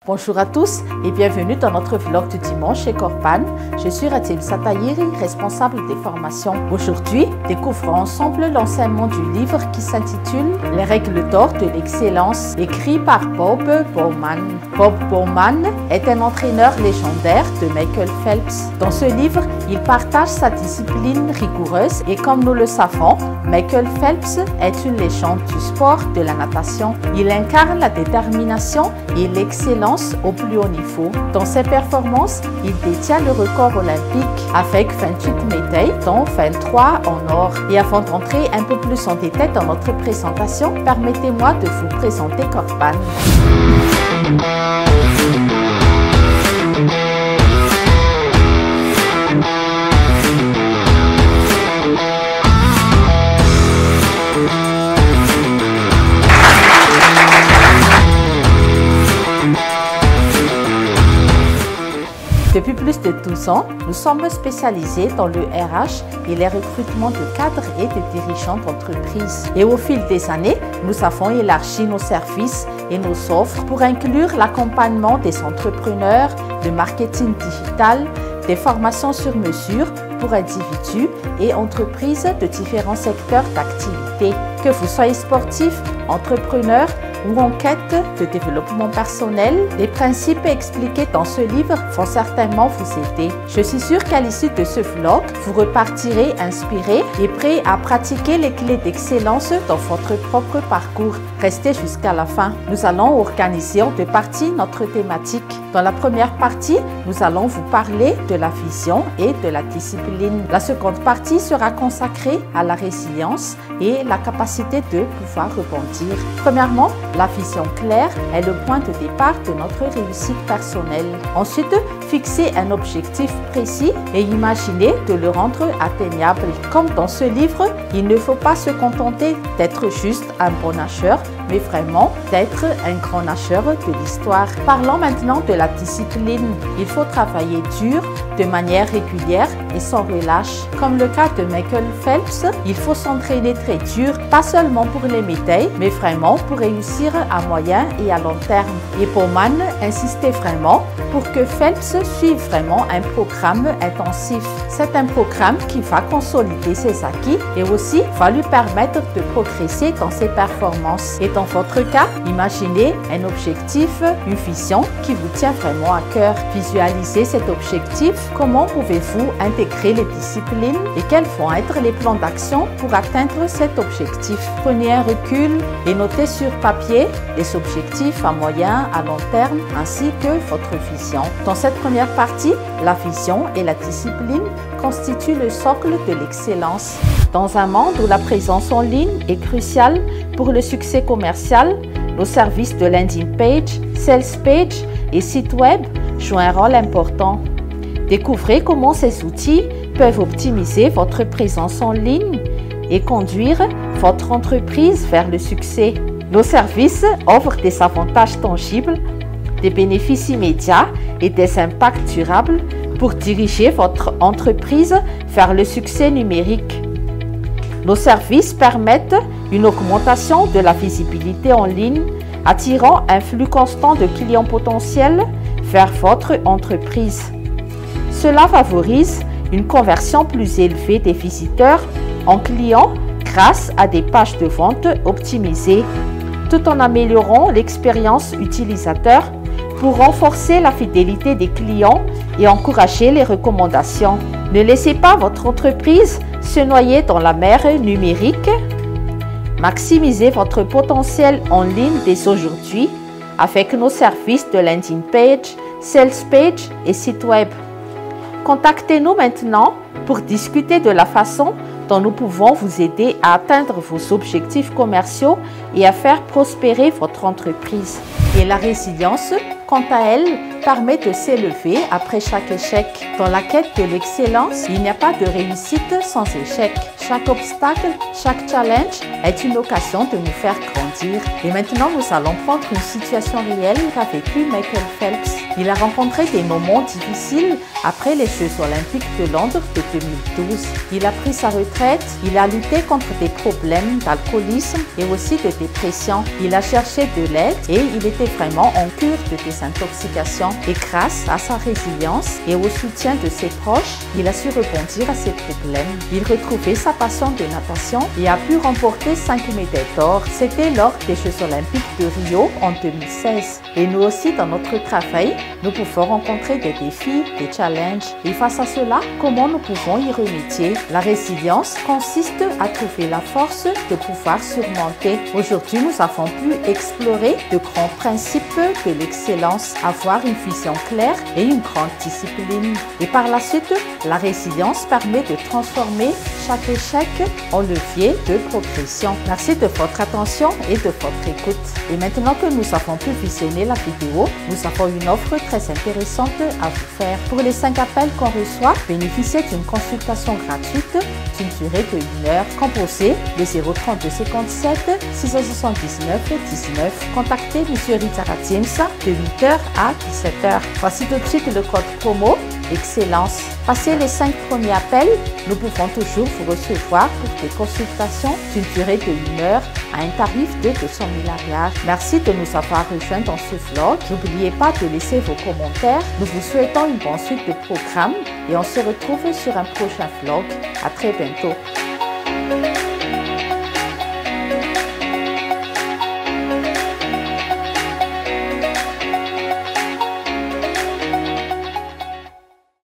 Bonjour à tous et bienvenue dans notre vlog du dimanche chez Corpan. Je suis Ratim Satayiri, responsable des formations. Aujourd'hui, découvrons ensemble l'enseignement du livre qui s'intitule Les règles d'or de l'excellence, écrit par Bob Bowman. Bob Bowman est un entraîneur légendaire de Michael Phelps. Dans ce livre, il partage sa discipline rigoureuse et comme nous le savons, Michael Phelps est une légende du sport de la natation. Il incarne la détermination et l'excellence au plus haut niveau. Dans ses performances, il détient le record olympique avec 28 médailles, dont 23 en or. Et avant d'entrer un peu plus en détail dans notre présentation, permettez-moi de vous présenter Corpan. Depuis plus de 12 ans, nous sommes spécialisés dans le RH et les recrutements de cadres et de dirigeants d'entreprise. Et au fil des années, nous avons élargi nos services et nos offres pour inclure l'accompagnement des entrepreneurs, le marketing digital, des formations sur mesure pour individus et entreprises de différents secteurs d'activité. Que vous soyez sportif, entrepreneur ou en quête de développement personnel, les principes expliqués dans ce livre vont certainement vous aider. Je suis sûre qu'à l'issue de ce vlog, vous repartirez inspiré et prêt à pratiquer les clés d'excellence dans votre propre parcours. Restez jusqu'à la fin. Nous allons organiser en deux parties notre thématique. Dans la première partie, nous allons vous parler de la vision et de la discipline. La seconde partie sera consacrée à la résilience et la capacité de pouvoir rebondir. Premièrement, la vision claire est le point de départ de notre réussite personnelle. Ensuite, fixer un objectif précis et imaginer de le rendre atteignable. Comme dans ce livre, il ne faut pas se contenter d'être juste un bon nageur, mais vraiment d'être un grand nageur de l'histoire. Parlons maintenant de la discipline. Il faut travailler dur, de manière régulière et sans relâche. Comme le cas de Michael Phelps, il faut s'entraîner très dur, pas seulement pour les médailles, mais vraiment pour réussir à moyen et à long terme. Et Bowman insistait vraiment pour que Phelps suive vraiment un programme intensif. C'est un programme qui va consolider ses acquis et aussi va lui permettre de progresser dans ses performances. Et dans votre cas, imaginez un objectif, une vision qui vous tient vraiment à cœur. Visualisez cet objectif. Comment pouvez-vous intégrer les disciplines et quels vont être les plans d'action pour atteindre cet objectif? Prenez un recul et notez sur papier les objectifs à moyen, à long terme ainsi que votre vision. Dans cette première partie, la vision et la discipline constituent le socle de l'excellence. Dans un monde où la présence en ligne est cruciale pour le succès commercial, nos services de landing page, sales page et site web jouent un rôle important. Découvrez comment ces outils peuvent optimiser votre présence en ligne et conduire votre entreprise vers le succès. Nos services offrent des avantages tangibles, des bénéfices immédiats et des impacts durables pour diriger votre entreprise vers le succès numérique. Nos services permettent une augmentation de la visibilité en ligne, attirant un flux constant de clients potentiels vers votre entreprise. Cela favorise une conversion plus élevée des visiteurs en clients grâce à des pages de vente optimisées, tout en améliorant l'expérience utilisateur pour renforcer la fidélité des clients et encourager les recommandations. Ne laissez pas votre entreprise se noyer dans la mer numérique. Maximisez votre potentiel en ligne dès aujourd'hui avec nos services de landing page, sales page et site web. Contactez-nous maintenant pour discuter de la façon dont nous pouvons vous aider à atteindre vos objectifs commerciaux et à faire prospérer votre entreprise. Et la résilience, quant à elle, permet de s'élever après chaque échec. Dans la quête de l'excellence, il n'y a pas de réussite sans échec. Chaque obstacle, chaque challenge est une occasion de nous faire grandir. dire. Et maintenant, nous allons prendre une situation réelle qu'a vécu Michael Phelps. Il a rencontré des moments difficiles après les Jeux Olympiques de Londres de 2012. Il a pris sa retraite, il a lutté contre des problèmes d'alcoolisme et aussi de dépression. Il a cherché de l'aide et il était vraiment en cure de désintoxication. Et grâce à sa résilience et au soutien de ses proches, il a su rebondir à ses problèmes. Il retrouvait sa passion de natation et a pu remporter 5 médailles d'or. C'était lors des Jeux Olympiques de Rio en 2016. Et nous aussi, dans notre travail, nous pouvons rencontrer des défis, des challenges. Et face à cela, comment nous pouvons y remédier? La résilience consiste à trouver la force de pouvoir surmonter. Aujourd'hui, nous avons pu explorer de grands principes de l'excellence, avoir une vision claire et une grande discipline. Et par la suite, la résilience permet de transformer chaque échec en levier de progression. Merci de votre attention et de votre écoute. Et maintenant que nous avons pu visionner la vidéo, nous avons une offre très intéressante à vous faire. Pour les 5 appels qu'on reçoit, bénéficiez d'une consultation gratuite d'une durée de 1 heure. Composez le 032 57 679 19. Contactez M. Ritara James de 8h à 17h. Voici tout de suite le code promo Excellence. Passez les 5 premiers appels, nous pouvons toujours vous recevoir pour des consultations d'une durée de 1 heure à un tarif de 200 000 $. Merci de nous avoir rejoints dans ce vlog. N'oubliez pas de laisser vos commentaires. Nous vous souhaitons une bonne suite de programmes et on se retrouve sur un prochain vlog. À très bientôt.